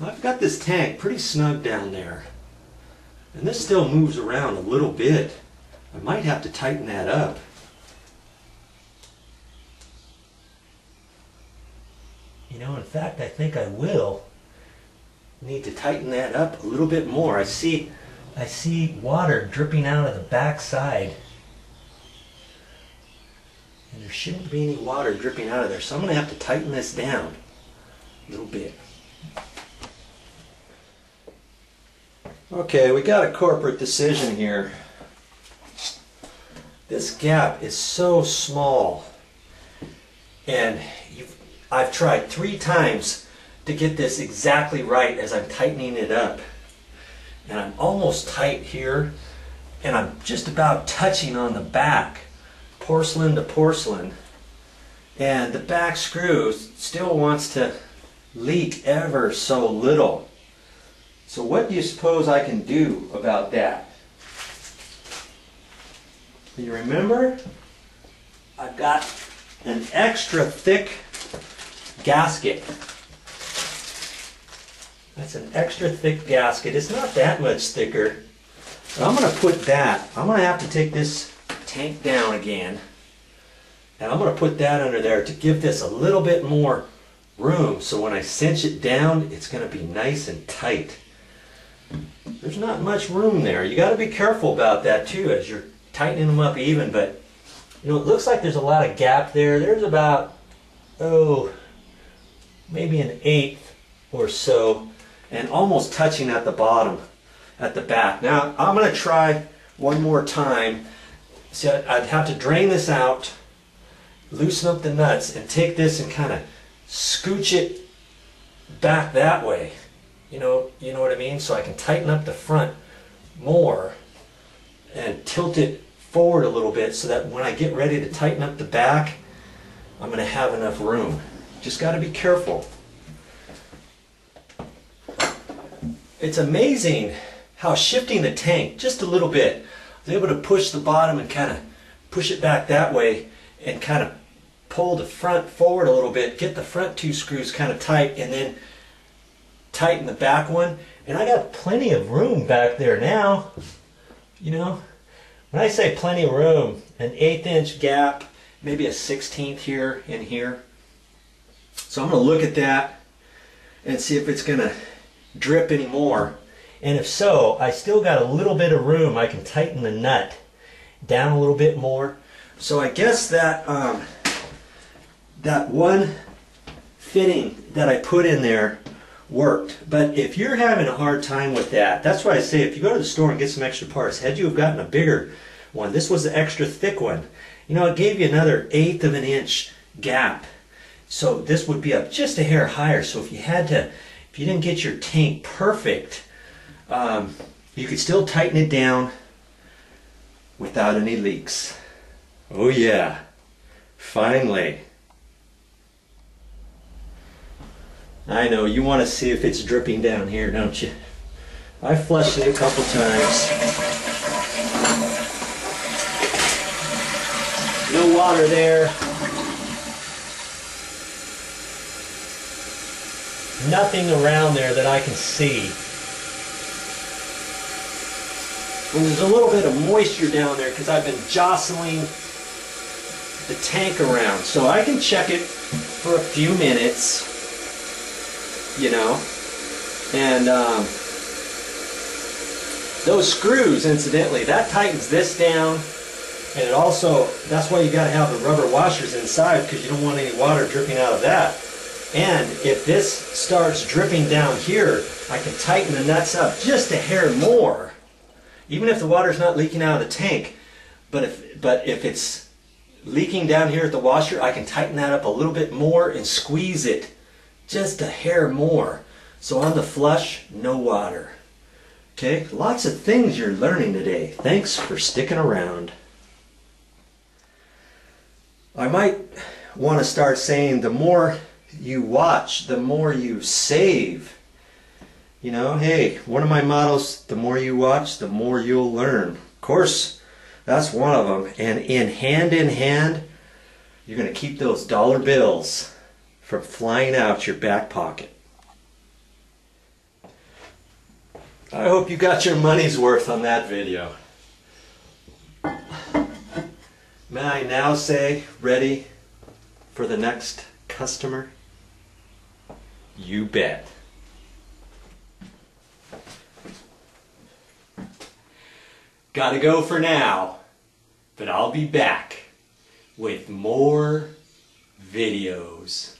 I've got this tank pretty snug down there, and this still moves around a little bit. I might have to tighten that up. You know, in fact, I think I will need to tighten that up a little bit more. I see water dripping out of the back side. And there shouldn't be any water dripping out of there, so I'm going to have to tighten this down a little bit. Okay, we got a corporate decision here. This gap is so small, and I've tried 3 times to get this exactly right as I'm tightening it up. And I'm almost tight here, and I'm just about touching on the back, porcelain to porcelain. And the back screw still wants to leak ever so little. So what do you suppose I can do about that? You remember? I've got an extra thick gasket. That's an extra thick gasket. It's not that much thicker. But I'm going to put that, I'm going to have to take this tank down again. And I'm going to put that under there to give this a little bit more room. So when I cinch it down, it's going to be nice and tight. There's not much room there. You got to be careful about that too as you're tightening them up even. But you know, it looks like there's a lot of gap there. There's about, maybe an 1/8 or so, and almost touching at the bottom, at the back. Now I'm going to try one more time. See, I'd have to drain this out, loosen up the nuts, and take this and kind of scooch it back that way. You know what I mean? So I can tighten up the front more and tilt it forward a little bit so that when I get ready to tighten up the back, I'm going to have enough room. Just got to be careful. It's amazing how shifting the tank just a little bit, I was able to push the bottom and kind of push it back that way and kind of pull the front forward a little bit, get the front 2 screws kind of tight, and then tighten the back one. And I got plenty of room back there now. You know, when I say plenty of room, an 1/8 inch gap, maybe a 1/16 here and here. So I'm going to look at that and see if it's going to drip anymore. And if so, I still got a little bit of room. I can tighten the nut down a little bit more. So I guess that that one fitting that I put in there worked. But if you're having a hard time with that, that's why I say if you go to the store and get some extra parts, had you have gotten a bigger one, this was the extra thick one, you know, it gave you another 1/8 of an inch gap. So this would be up just a hair higher. So if you didn't get your tank perfect, you could still tighten it down without any leaks. Oh yeah, finally. I know, you want to see if it's dripping down here, don't you? I flushed it a couple times. No water there. Nothing around there that I can see. And there's a little bit of moisture down there because I've been jostling the tank around. So I can check it for a few minutes, you know. And those screws, incidentally, that tightens this down. And it also, that's why you got to have the rubber washers inside, because you don't want any water dripping out of that. And if this starts dripping down here, I can tighten the nuts up just a hair more, even if the water's not leaking out of the tank. But if it's leaking down here at the washer, I can tighten that up a little bit more and squeeze it just a hair more. So on the flush, no water. Okay, lots of things you're learning today. Thanks for sticking around. I might want to start saying the more you watch, the more you save. You know, hey, one of my mottos, the more you watch, the more you'll learn. Of course, that's one of them. And in hand, you're going to keep those dollar bills from flying out your back pocket. I hope you got your money's worth on that video. May I now say, ready for the next customer? You bet. Gotta go for now, but I'll be back with more videos.